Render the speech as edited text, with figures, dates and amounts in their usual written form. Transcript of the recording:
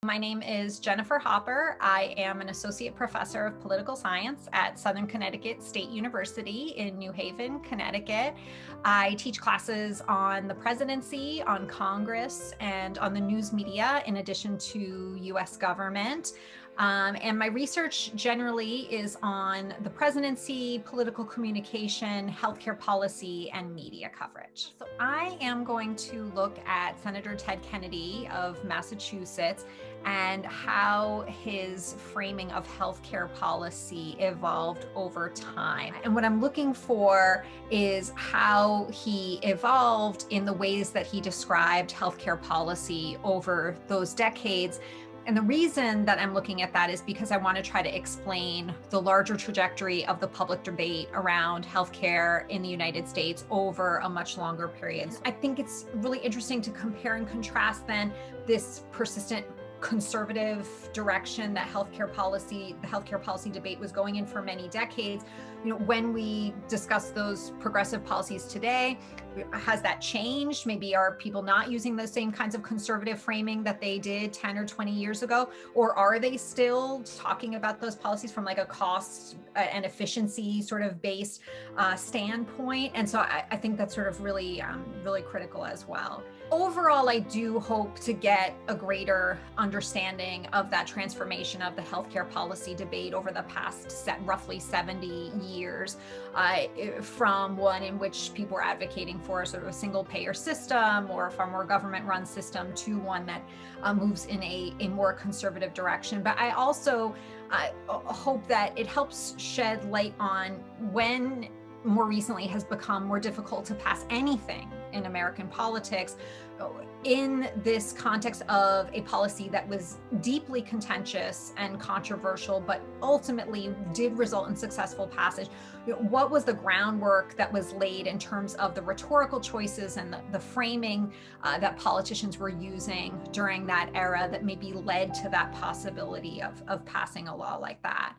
My name is Jennifer Hopper. I am an associate professor of political science at Southern Connecticut State University in New Haven, Connecticut. I teach classes on the presidency, on Congress, and on the news media, in addition to US government. And my research generally is on the presidency, political communication, healthcare policy, and media coverage. So I am going to look at Senator Ted Kennedy of Massachusetts and how his framing of healthcare policy evolved over time. And what I'm looking for is how he evolved in the ways that he described healthcare policy over those decades. And the reason that I'm looking at that is because I want to try to explain the larger trajectory of the public debate around healthcare in the United States over a much longer period. I think it's really interesting to compare and contrast then this persistent conservative direction that the healthcare policy debate was going in for many decades. When we discuss those progressive policies today, has that changed? Maybe are people not using the same kinds of conservative framing that they did 10 or 20 years ago? Or are they still talking about those policies from like a cost and efficiency sort of based standpoint? And so I think that's sort of really critical as well. Overall, I do hope to get a greater understanding of that transformation of the healthcare policy debate over the past roughly 70 years, from one in which people were advocating for a sort of a single payer system or from a more government-run system to one that moves in a more conservative direction. But I also hope that it helps shed light on when more recently has become more difficult to pass anything in American politics in this context of a policy that was deeply contentious and controversial, but ultimately did result in successful passage. What was the groundwork that was laid in terms of the rhetorical choices and the framing that politicians were using during that era that maybe led to that possibility of passing a law like that?